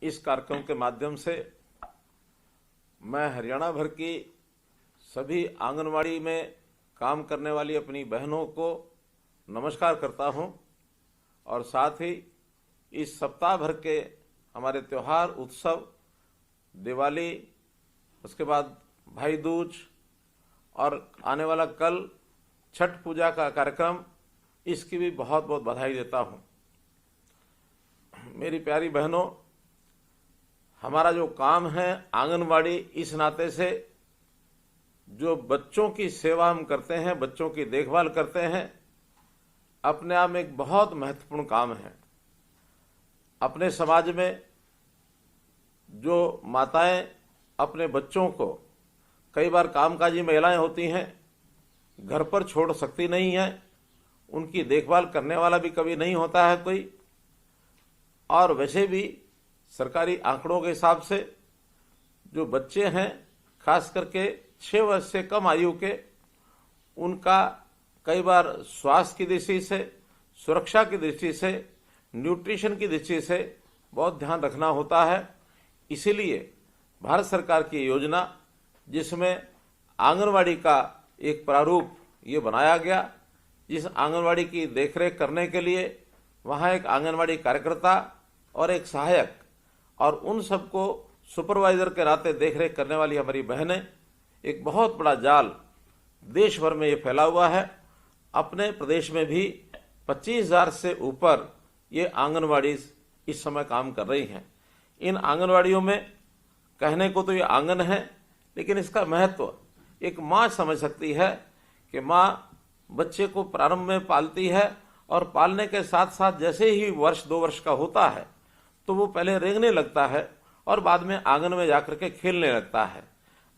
इस कार्यक्रम के माध्यम से मैं हरियाणा भर की सभी आंगनवाड़ी में काम करने वाली अपनी बहनों को नमस्कार करता हूं और साथ ही इस सप्ताह भर के हमारे त्यौहार उत्सव, दिवाली, उसके बाद भाई दूज और आने वाला कल छठ पूजा का कार्यक्रम, इसकी भी बहुत बहुत बधाई देता हूं। मेरी प्यारी बहनों, हमारा जो काम है आंगनवाड़ी, इस नाते से जो बच्चों की सेवा हम करते हैं, बच्चों की देखभाल करते हैं, अपने आप में एक बहुत महत्वपूर्ण काम है। अपने समाज में जो माताएं अपने बच्चों को, कई बार कामकाजी महिलाएं होती हैं, घर पर छोड़ सकती नहीं है, उनकी देखभाल करने वाला भी कभी नहीं होता है कोई। और वैसे भी सरकारी आंकड़ों के हिसाब से जो बच्चे हैं, खास करके 6 वर्ष से कम आयु के, उनका कई बार स्वास्थ्य की दृष्टि से, सुरक्षा की दृष्टि से, न्यूट्रिशन की दृष्टि से बहुत ध्यान रखना होता है। इसीलिए भारत सरकार की योजना, जिसमें आंगनवाड़ी का एक प्रारूप ये बनाया गया, जिस आंगनवाड़ी की देखरेख करने के लिए वहाँ एक आंगनवाड़ी कार्यकर्ता और एक सहायक और उन सबको सुपरवाइजर के नाते देखरेख करने वाली हमारी बहनें, एक बहुत बड़ा जाल देश भर में ये फैला हुआ है। अपने प्रदेश में भी 25,000 से ऊपर ये आंगनवाड़ी इस समय काम कर रही हैं। इन आंगनवाड़ियों में कहने को तो ये आंगन है, लेकिन इसका महत्व एक माँ समझ सकती है कि माँ बच्चे को प्रारंभ में पालती है और पालने के साथ साथ जैसे ही वर्ष 2 वर्ष का होता है तो वो पहले रेंगने लगता है और बाद में आंगन में जाकर के खेलने लगता है।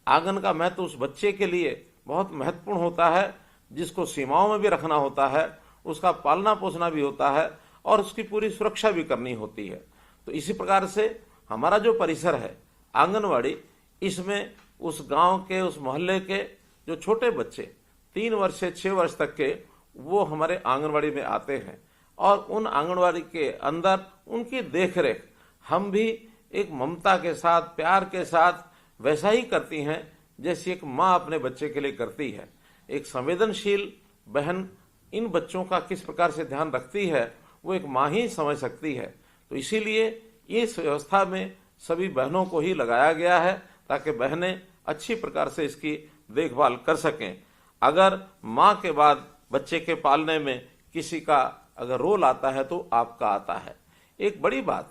आंगन का महत्व उस बच्चे के लिए बहुत महत्वपूर्ण होता है, जिसको सीमाओं में भी रखना होता है, उसका पालना पोसना भी होता है और उसकी पूरी सुरक्षा भी करनी होती है। तो इसी प्रकार से हमारा जो परिसर है आंगनवाड़ी, इसमें उस गांव के, उस मोहल्ले के जो छोटे बच्चे 3 वर्ष से 6 वर्ष तक के, वो हमारे आंगनवाड़ी में आते हैं और उन आंगनवाड़ी के अंदर उनकी देखरेख हम भी एक ममता के साथ, प्यार के साथ वैसा ही करती हैं जैसे एक माँ अपने बच्चे के लिए करती है। एक संवेदनशील बहन इन बच्चों का किस प्रकार से ध्यान रखती है, वो एक माँ ही समझ सकती है। तो इसीलिए इस व्यवस्था में सभी बहनों को ही लगाया गया है ताकि बहनें अच्छी प्रकार से इसकी देखभाल कर सकें। अगर माँ के बाद बच्चे के पालने में किसी का अगर रोल आता है तो आपका आता है। एक बड़ी बात,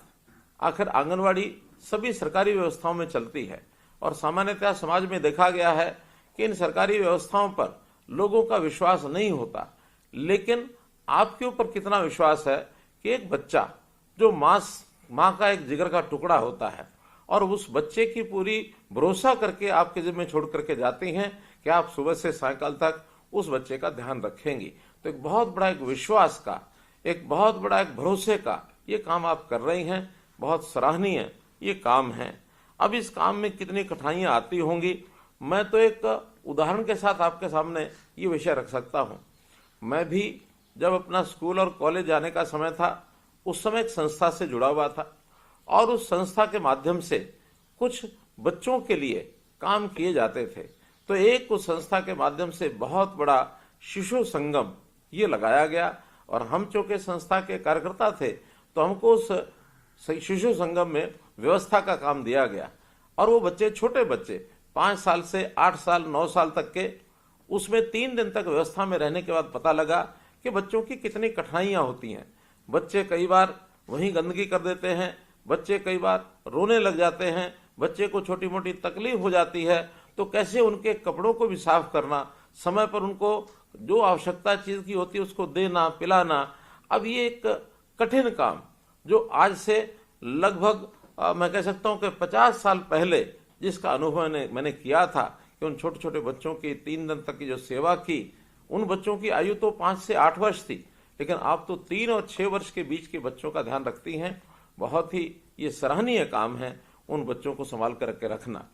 आखिर आंगनवाड़ी सभी सरकारी व्यवस्थाओं में चलती है और सामान्यतः समाज में देखा गया है कि इन सरकारी व्यवस्थाओं पर लोगों का विश्वास नहीं होता। लेकिन आपके ऊपर कितना विश्वास है कि एक बच्चा जो माँ का एक जिगर का टुकड़ा होता है और उस बच्चे की पूरी भरोसा करके आपके जिम्मे छोड़ करके जाती हैं कि आप सुबह से सायंकाल तक उस बच्चे का ध्यान रखेंगी। तो एक बहुत बड़ा एक विश्वास का, एक बहुत बड़ा एक भरोसे का ये काम आप कर रही हैं। बहुत सराहनीय ये काम है। अब इस काम में कितनी कठिनाइयां आती होंगी, मैं तो एक उदाहरण के साथ आपके सामने ये विषय रख सकता हूँ। मैं भी जब अपना स्कूल और कॉलेज जाने का समय था, उस समय एक संस्था से जुड़ा हुआ था और उस संस्था के माध्यम से कुछ बच्चों के लिए काम किए जाते थे। तो एक उस संस्था के माध्यम से बहुत बड़ा शिशु संगम ये लगाया गया और हम चूंकि संस्था के कार्यकर्ता थे तो हमको उस शिशु संगम में व्यवस्था का काम दिया गया और वो बच्चे, छोटे बच्चे 5 साल से 8 साल 9 साल तक के, उसमें 3 दिन तक व्यवस्था में रहने के बाद पता लगा कि बच्चों की कितनी कठिनाइयां होती हैं। बच्चे कई बार वहीं गंदगी कर देते हैं, बच्चे कई बार रोने लग जाते हैं, बच्चे को छोटी मोटी तकलीफ हो जाती है, तो कैसे उनके कपड़ों को भी साफ करना, समय पर उनको जो आवश्यकता चीज की होती है उसको देना, पिलाना। अब ये एक कठिन काम जो आज से लगभग मैं कह सकता हूँ कि 50 साल पहले जिसका अनुभव मैंने किया था कि उन छोटे छोटे बच्चों की 3 दिन तक की जो सेवा की, उन बच्चों की आयु तो 5 से 8 वर्ष थी, लेकिन आप तो 3 और 6 वर्ष के बीच के बच्चों का ध्यान रखती हैं। बहुत ही ये सराहनीय काम है उन बच्चों को संभाल कर के रखना।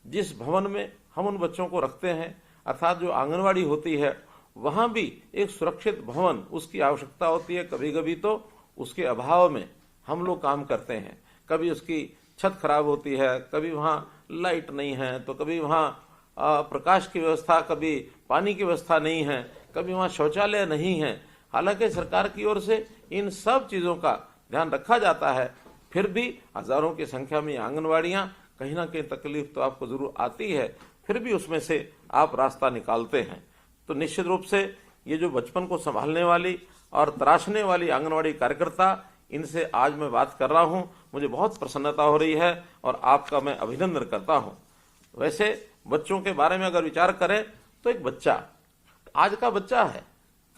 जिस भवन में हम उन बच्चों को रखते हैं, अर्थात जो आंगनवाड़ी होती है, वहां भी एक सुरक्षित भवन उसकी आवश्यकता होती है। कभी कभी तो उसके अभाव में हम लोग काम करते हैं, कभी उसकी छत खराब होती है, कभी वहाँ लाइट नहीं है, तो कभी वहाँ प्रकाश की व्यवस्था, कभी पानी की व्यवस्था नहीं है, कभी वहाँ शौचालय नहीं है। हालांकि सरकार की ओर से इन सब चीज़ों का ध्यान रखा जाता है, फिर भी हजारों की संख्या में आंगनवाड़ियाँ, कहीं ना कहीं तकलीफ तो आपको जरूर आती है, फिर भी उसमें से आप रास्ता निकालते हैं। तो निश्चित रूप से ये जो बचपन को संभालने वाली और तराशने वाली आंगनवाड़ी कार्यकर्ता, इनसे आज मैं बात कर रहा हूं, मुझे बहुत प्रसन्नता हो रही है और आपका मैं अभिनंदन करता हूं। वैसे बच्चों के बारे में अगर विचार करें तो एक बच्चा आज का बच्चा है,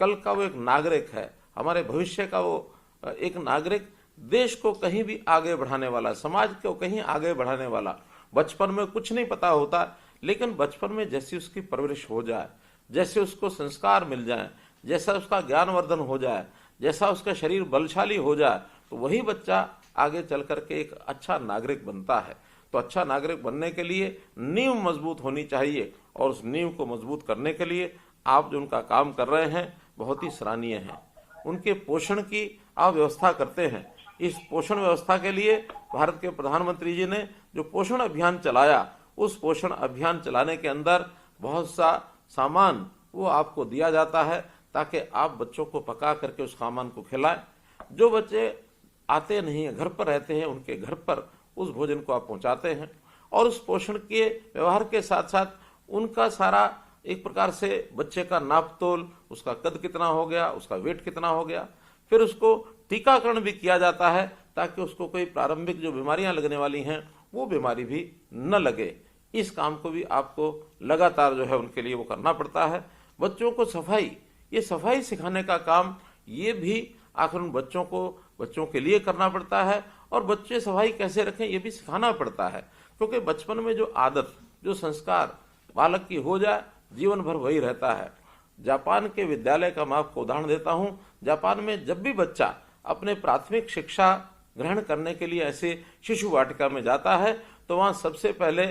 कल का वो एक नागरिक है, हमारे भविष्य का वो एक नागरिक, देश को कहीं भी आगे बढ़ाने वाला, समाज को कहीं आगे बढ़ाने वाला। बचपन में कुछ नहीं पता होता, लेकिन बचपन में जैसी उसकी परवरिश हो जाए, जैसे उसको संस्कार मिल जाए, जैसा उसका ज्ञानवर्धन हो जाए, जैसा उसका शरीर बलशाली हो जाए, तो वही बच्चा आगे चल करके एक अच्छा नागरिक बनता है। तो अच्छा नागरिक बनने के लिए नींव मजबूत होनी चाहिए, और उस नींव को मजबूत करने के लिए आप जो उनका काम कर रहे हैं बहुत ही सराहनीय है। उनके पोषण की आप व्यवस्था करते हैं। इस पोषण व्यवस्था के लिए भारत के प्रधानमंत्री जी ने जो पोषण अभियान चलाया, उस पोषण अभियान चलाने के अंदर बहुत सा सामान वो आपको दिया जाता है, ताकि आप बच्चों को पका करके उस सामान को खिलाएं। जो बच्चे आते नहीं है, घर पर रहते हैं, उनके घर पर उस भोजन को आप पहुंचाते हैं, और उस पोषण के व्यवहार के साथ साथ उनका सारा एक प्रकार से बच्चे का नाप तोल, उसका कद कितना हो गया, उसका वेट कितना हो गया, फिर उसको टीकाकरण भी किया जाता है, ताकि उसको कोई प्रारंभिक जो बीमारियां लगने वाली हैं वो बीमारी भी न लगे। इस काम को भी आपको लगातार जो है उनके लिए वो करना पड़ता है। बच्चों को सफाई, ये सफाई सिखाने का काम, ये भी आखिर उन बच्चों को, बच्चों के लिए करना पड़ता है, और बच्चे सफाई कैसे रखें ये भी सिखाना पड़ता है, क्योंकि बचपन में जो आदत, जो संस्कार बालक की हो जाए, जीवन भर वही रहता है। जापान के विद्यालय का मैं आपको उदाहरण देता हूं। जापान में जब भी बच्चा अपने प्राथमिक शिक्षा ग्रहण करने के लिए ऐसे शिशु वाटिका में जाता है, तो वहां सबसे पहले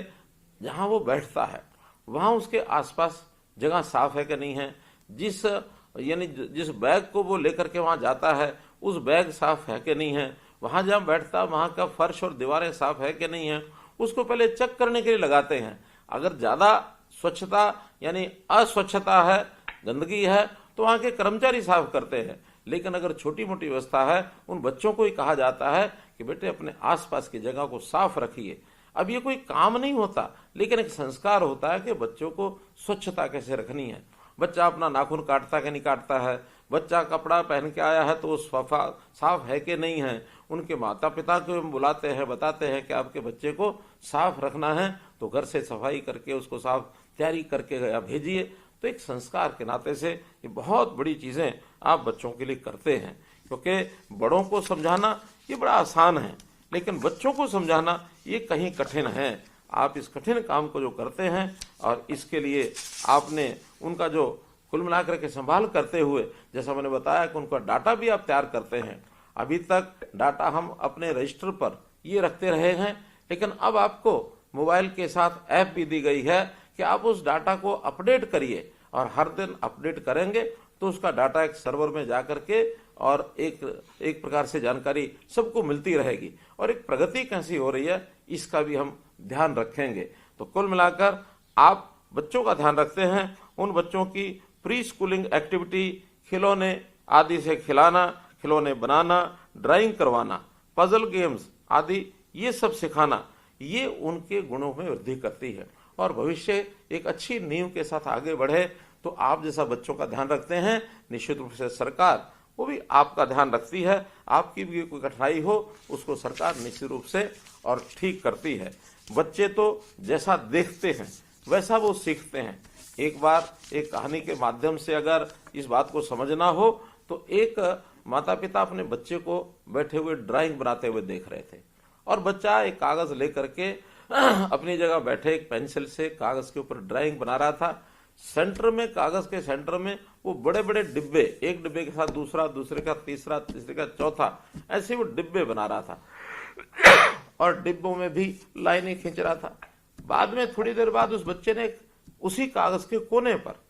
जहां वो बैठता है, वहां उसके आसपास जगह साफ है कि नहीं है, जिस बैग को वो लेकर के वहां जाता है, उस बैग साफ है कि नहीं है, वहां जहां बैठता वहां का फर्श और दीवारें साफ है कि नहीं है, उसको पहले चेक करने के लिए लगाते हैं। अगर ज्यादा स्वच्छता यानी अस्वच्छता है, गंदगी है, तो वहां के कर्मचारी साफ करते हैं। लेकिन अगर छोटी मोटी व्यवस्था है, उन बच्चों को ही कहा जाता है कि बेटे अपने आसपास की जगह को साफ रखिए। अब ये कोई काम नहीं होता, लेकिन एक संस्कार होता है कि बच्चों को स्वच्छता कैसे रखनी है। बच्चा अपना नाखून काटता कि नहीं काटता है, बच्चा कपड़ा पहन के आया है तो वो साफ है कि नहीं है। उनके माता पिता को हम बुलाते हैं, बताते हैं कि आपके बच्चे को साफ रखना है, तो घर से सफाई करके उसको साफ तैयारी करके भेजिए। तो एक संस्कार के नाते से ये बहुत बड़ी चीजें आप बच्चों के लिए करते हैं, क्योंकि बड़ों को समझाना ये बड़ा आसान है, लेकिन बच्चों को समझाना ये कहीं कठिन है। आप इस कठिन काम को जो करते हैं, और इसके लिए आपने उनका जो कुल मिलाकर के संभाल करते हुए, जैसा मैंने बताया कि उनका डाटा भी आप तैयार करते हैं। अभी तक डाटा हम अपने रजिस्टर पर ये रखते रहे हैं, लेकिन अब आपको मोबाइल के साथ ऐप भी दी गई है कि आप उस डाटा को अपडेट करिए, और हर दिन अपडेट करेंगे तो उसका डाटा एक सर्वर में जाकर के और एक प्रकार से जानकारी सबको मिलती रहेगी, और एक प्रगति कैसी हो रही है इसका भी हम ध्यान रखेंगे। तो कुल मिलाकर आप बच्चों का ध्यान रखते हैं, उन बच्चों की प्री स्कूलिंग एक्टिविटी, खिलौने आदि से खिलाना, खिलौने बनाना, ड्राइंग करवाना, पजल गेम्स आदि ये सब सिखाना, ये उनके गुणों में वृद्धि करती है, और भविष्य एक अच्छी नींव के साथ आगे बढ़े। तो आप जैसा बच्चों का ध्यान रखते हैं, निश्चित रूप से सरकार वो भी आपका ध्यान रखती है। आपकी भी कोई कठिनाई हो उसको सरकार निश्चित रूप से और ठीक करती है। बच्चे तो जैसा देखते हैं वैसा वो सीखते हैं। एक बार एक कहानी के माध्यम से अगर इस बात को समझना हो, तो एक माता पिता अपने बच्चे को बैठे हुए ड्राइंग बनाते हुए देख रहे थे, और बच्चा एक कागज लेकर के अपनी जगह बैठे एक पेंसिल से कागज के ऊपर ड्राइंग बना रहा था। सेंटर में, कागज के सेंटर में वो बड़े बड़े डिब्बे, एक डिब्बे के साथ दूसरा, दूसरे का तीसरा, तीसरे का चौथा, ऐसे वो डिब्बे बना रहा था, और डिब्बों में भी लाइनें खींच रहा था। बाद में थोड़ी देर बाद उस बच्चे ने उसी कागज के कोने पर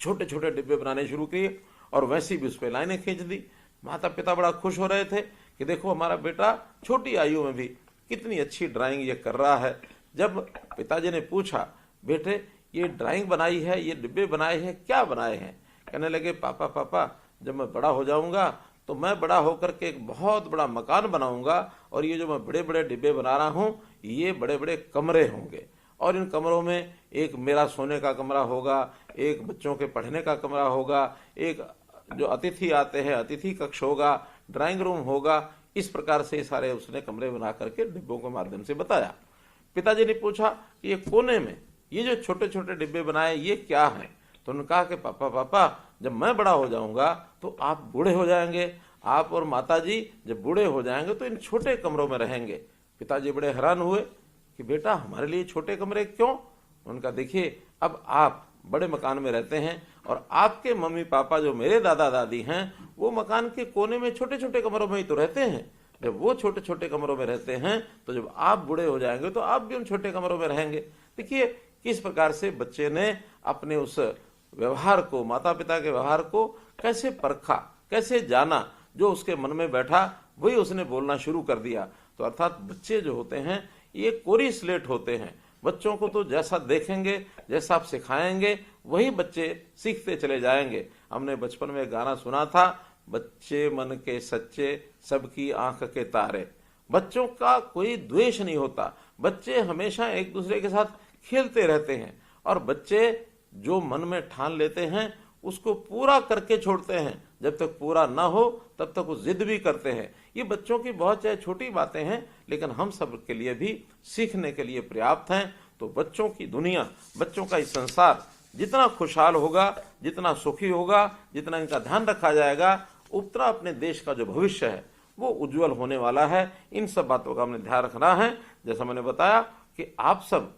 छोटे छोटे डिब्बे बनाने शुरू किए, और वैसी भी उस पर लाइनें खींच दी। माता पिता बड़ा खुश हो रहे थे कि देखो हमारा बेटा छोटी आयु में भी कितनी अच्छी ड्राइंग ये कर रहा है। जब पिताजी ने पूछा, बेटे ये ड्राइंग बनाई है, ये डिब्बे बनाए हैं, क्या बनाए हैं? कहने लगे, पापा पापा जब मैं बड़ा हो जाऊंगा तो मैं बड़ा होकर के एक बहुत बड़ा मकान बनाऊंगा, और ये जो मैं बड़े बड़े डिब्बे बना रहा हूं ये बड़े बड़े कमरे होंगे, और इन कमरों में एक मेरा सोने का कमरा होगा, एक बच्चों के पढ़ने का कमरा होगा, एक जो अतिथि आते हैं अतिथि कक्ष होगा, ड्राइंग रूम होगा। इस प्रकार से सारे उसने कमरे बना करके डिब्बों के माध्यम से बताया। पिताजी ने पूछा कि ये कोने में ये जो छोटे छोटे डिब्बे बनाए ये क्या हैं? तो उन्होंने कहा कि पापा पापा जब मैं बड़ा हो जाऊंगा तो आप बूढ़े हो जाएंगे, आप और माताजी जब बूढ़े हो जाएंगे तो इन छोटे कमरों में रहेंगे। पिताजी बड़े हैरान हुए कि बेटा हमारे लिए छोटे कमरे क्यों? उनका, देखिए अब आप बड़े मकान में रहते हैं और आपके मम्मी पापा जो मेरे दादा दादी हैं वो मकान के कोने में छोटे छोटे कमरों में ही तो रहते हैं। जब वो छोटे छोटे कमरों में रहते हैं तो जब आप बूढ़े हो जाएंगे तो आप भी उन छोटे कमरों में रहेंगे। देखिए किस प्रकार से बच्चे ने अपने उस व्यवहार को, माता पिता के व्यवहार को कैसे परखा, कैसे जाना, जो उसके मन में बैठा वही उसने बोलना शुरू कर दिया। तो अर्थात बच्चे जो होते हैं ये कोरी स्लेट होते हैं। बच्चों को तो जैसा देखेंगे, जैसा आप सिखाएंगे वही बच्चे सीखते चले जाएंगे। हमने बचपन में गाना सुना था, बच्चे मन के सच्चे सबकी आंख के तारे। बच्चों का कोई द्वेष नहीं होता, बच्चे हमेशा एक दूसरे के साथ खेलते रहते हैं, और बच्चे जो मन में ठान लेते हैं उसको पूरा करके छोड़ते हैं। जब तक पूरा ना हो तब तक वो जिद भी करते हैं। ये बच्चों की बहुत चाहे छोटी बातें हैं लेकिन हम सब के लिए भी सीखने के लिए पर्याप्त हैं। तो बच्चों की दुनिया, बच्चों का ये संसार जितना खुशहाल होगा, जितना सुखी होगा, जितना इनका ध्यान रखा जाएगा, उतना अपने देश का जो भविष्य है वो उज्जवल होने वाला है। इन सब बातों का हमने ध्यान रखना है। जैसा मैंने बताया कि आप सब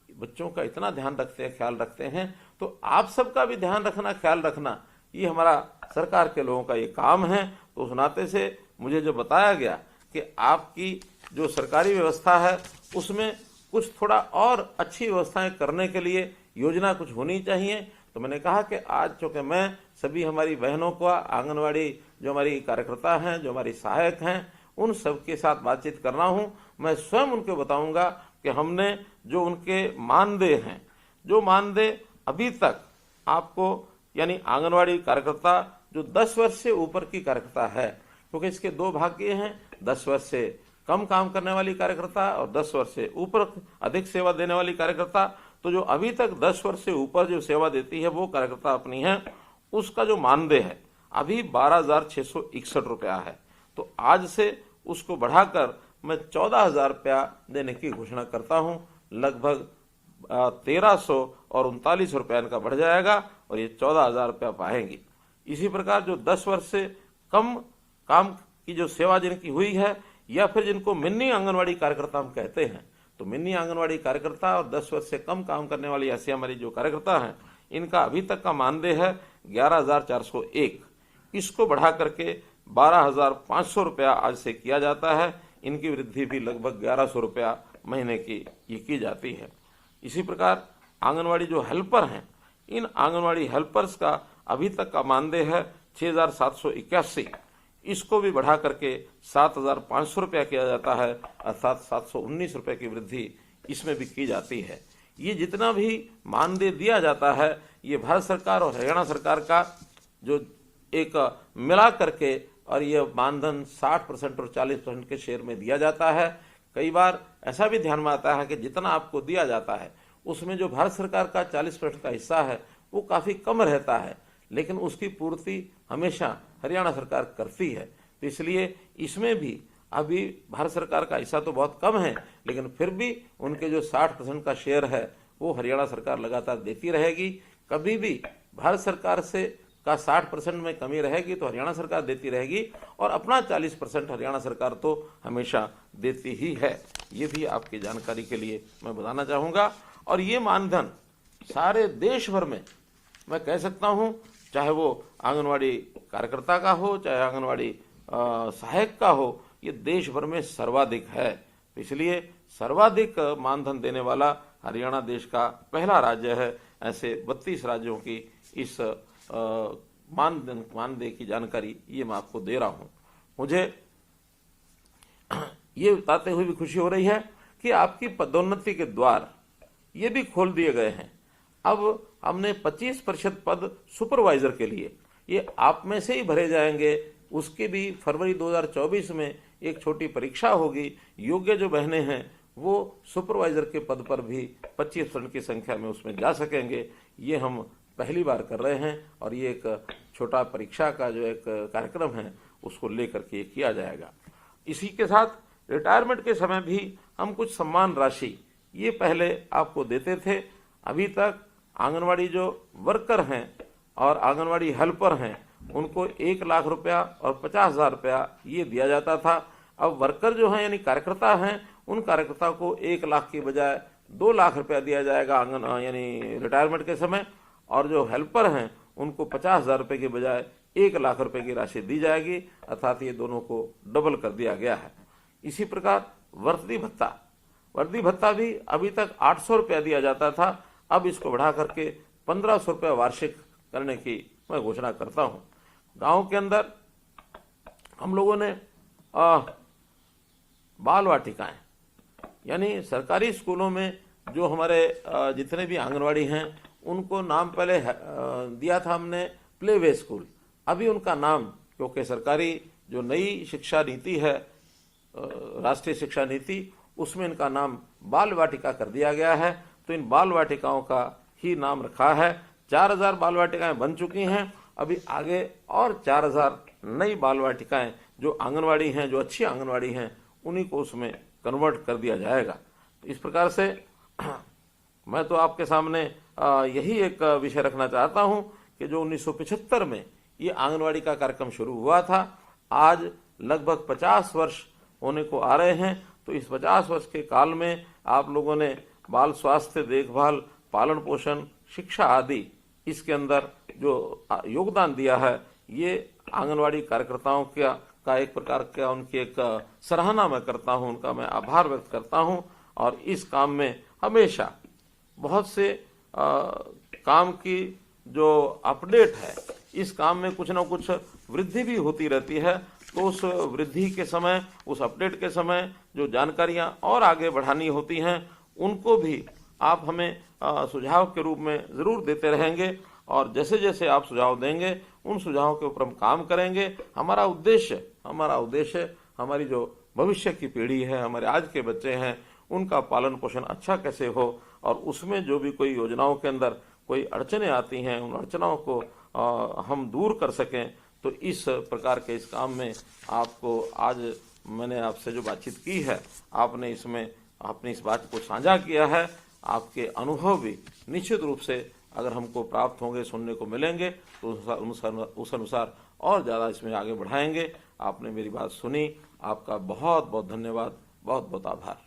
बच्चों का इतना ध्यान रखते हैं, ख्याल रखते हैं, तो आप सबका भी ध्यान रखना, ख्याल रखना, ये हमारा सरकार के लोगों का ये काम है। तो उस नाते से मुझे जो बताया गया कि आपकी जो सरकारी व्यवस्था है उसमें कुछ थोड़ा और अच्छी व्यवस्थाएं करने के लिए योजना कुछ होनी चाहिए, तो मैंने कहा कि आज चूंकि मैं सभी हमारी बहनों को, आंगनवाड़ी जो हमारी कार्यकर्ता हैं, जो हमारी सहायक हैं, उन सब के साथ बातचीत कर रहा हूं, मैं स्वयं उनको बताऊंगा कि हमने जो उनके मानदेय हैं, जो मानदेय अभी तक आपको, यानी आंगनवाड़ी कार्यकर्ता जो 10 वर्ष से ऊपर की कार्यकर्ता है, क्योंकि इसके दो भाग ये हैं, 10 वर्ष से कम काम करने वाली कार्यकर्ता और 10 वर्ष से ऊपर अधिक सेवा देने वाली कार्यकर्ता। तो जो अभी तक 10 वर्ष से ऊपर जो सेवा देती है वो कार्यकर्ता अपनी है, उसका जो मानदेय है अभी 12,661 रुपया है। तो आज से उसको बढ़ाकर मैं 14,000 रुपया देने की घोषणा करता हूं। लगभग 1,300 और 39 रुपया इनका बढ़ जाएगा और ये 14,000 रुपया पाएंगी। इसी प्रकार जो 10 वर्ष से कम काम की जो सेवा जिनकी हुई है, या फिर जिनको मिनी आंगनवाड़ी कार्यकर्ता हम कहते हैं, तो मिनी आंगनवाड़ी कार्यकर्ता और 10 वर्ष से कम काम करने वाली ऐसी हमारी जो कार्यकर्ता हैं, इनका अभी तक का मानदेय है 11,401। इसको बढ़ा करके 12,500 रुपया आज से किया जाता है। इनकी वृद्धि भी लगभग 1,100 रुपया महीने की ये की जाती है। इसी प्रकार आंगनवाड़ी जो हेल्पर हैं, इन आंगनवाड़ी हेल्पर्स का अभी तक का मानदेय है 6,781। इसको भी बढ़ा करके 7,500 रुपया किया जाता है, अर्थात 719 रुपये की वृद्धि इसमें भी की जाती है। ये जितना भी मानदेय दिया जाता है ये भारत सरकार और हरियाणा सरकार का जो एक मिला करके, और ये मानधन 60% और 40% के शेयर में दिया जाता है। कई बार ऐसा भी ध्यान में आता है कि जितना आपको दिया जाता है उसमें जो भारत सरकार का 40% का हिस्सा है वो काफी कम रहता है, लेकिन उसकी पूर्ति हमेशा हरियाणा सरकार करती है। तो इसलिए इसमें भी अभी भारत सरकार का हिस्सा तो बहुत कम है, लेकिन फिर भी उनके जो 60% का शेयर है वो हरियाणा सरकार लगातार देती रहेगी। कभी भी भारत सरकार से का 60% में कमी रहेगी तो हरियाणा सरकार देती रहेगी, और अपना 40% हरियाणा सरकार तो हमेशा देती ही है। ये भी आपकी जानकारी के लिए मैं बताना चाहूँगा। और ये मानधन सारे देश भर में मैं कह सकता हूँ, चाहे वो आंगनवाड़ी कार्यकर्ता का हो, चाहे आंगनवाड़ी सहायक का हो, ये देश भर में सर्वाधिक है। इसलिए सर्वाधिक मानधन देने वाला हरियाणा देश का पहला राज्य है। ऐसे 32 राज्यों की इस मानदेय की जानकारी ये मैं आपको दे रहा हूं। मुझे ये बताते हुए भी खुशी हो रही है कि आपकी पदोन्नति के द्वार ये भी खोल दिए गए हैं। अब हमने 25% पद सुपरवाइजर के लिए, ये आप में से ही भरे जाएंगे। उसकी भी फरवरी 2024 में एक छोटी परीक्षा होगी। योग्य जो बहनें हैं वो सुपरवाइजर के पद पर भी 25% की संख्या में उसमें जा सकेंगे। ये हम पहली बार कर रहे हैं और ये एक छोटा परीक्षा का जो एक कार्यक्रम है उसको लेकर के किया जाएगा। इसी के साथ रिटायरमेंट के समय भी हम कुछ सम्मान राशि ये पहले आपको देते थे। अभी तक आंगनवाड़ी जो वर्कर हैं और आंगनवाड़ी हेल्पर हैं उनको 1 लाख रुपया और 50,000 रुपया ये दिया जाता था। अब वर्कर जो हैं यानी कार्यकर्ता हैं, उन कार्यकर्ता को 1 लाख की बजाय 2 लाख रुपया दिया जाएगा यानी रिटायरमेंट के समय, और जो हेल्पर हैं उनको 50,000 रुपये की बजाय 1 लाख रुपए की राशि दी जाएगी, अर्थात ये दोनों को डबल कर दिया गया है। इसी प्रकार वर्दी भत्ता भी अभी तक 800 रुपया दिया जाता था, अब इसको बढ़ा करके 1500 रुपया वार्षिक करने की मैं घोषणा करता हूं। गांव के अंदर हम लोगों ने बाल वाटिकाएं यानी सरकारी स्कूलों में जो हमारे जितने भी आंगनवाड़ी हैं उनको नाम पहले दिया था हमने प्ले वे स्कूल। अभी उनका नाम, क्योंकि सरकारी जो नई शिक्षा नीति है राष्ट्रीय शिक्षा नीति, उसमें इनका नाम बाल वाटिका कर दिया गया है। तो इन बाल वाटिकाओं का ही नाम रखा है। 4000 बाल वाटिकाएं बन चुकी हैं, अभी आगे और 4000 नई बाल वाटिकाएं जो आंगनवाड़ी हैं, जो अच्छी आंगनवाड़ी हैं, उन्हीं को उसमें कन्वर्ट कर दिया जाएगा। इस प्रकार से मैं तो आपके सामने यही एक विषय रखना चाहता हूं कि जो 1975 में ये आंगनवाड़ी का कार्यक्रम शुरू हुआ था, आज लगभग 50 वर्ष होने को आ रहे हैं। तो इस 50 वर्ष के काल में आप लोगों ने बाल स्वास्थ्य देखभाल, पालन पोषण, शिक्षा आदि इसके अंदर जो योगदान दिया है, ये आंगनवाड़ी कार्यकर्ताओं का एक प्रकार का उनकी एक सराहना मैं करता हूं, उनका मैं आभार व्यक्त करता हूं। और इस काम में हमेशा बहुत से काम की जो अपडेट है, इस काम में कुछ ना कुछ वृद्धि भी होती रहती है। तो उस वृद्धि के समय, उस अपडेट के समय जो जानकारियां और आगे बढ़ानी होती हैं, उनको भी आप हमें सुझाव के रूप में ज़रूर देते रहेंगे। और जैसे जैसे आप सुझाव देंगे उन सुझावों के ऊपर हम काम करेंगे। हमारा उद्देश्य हमारी जो भविष्य की पीढ़ी है, हमारे आज के बच्चे हैं, उनका पालन पोषण अच्छा कैसे हो, और उसमें जो भी कोई योजनाओं के अंदर कोई अड़चनें आती हैं, उन अड़चनों को हम दूर कर सकें। तो इस प्रकार के इस काम में आपको आज मैंने आपसे जो बातचीत की है, आपने इसमें अपनी इस बात को साझा किया है। आपके अनुभव भी निश्चित रूप से अगर हमको प्राप्त होंगे, सुनने को मिलेंगे, तो उस अनुसार और ज़्यादा इसमें आगे बढ़ाएंगे। आपने मेरी बात सुनी, आपका बहुत बहुत धन्यवाद, बहुत बहुत आभार।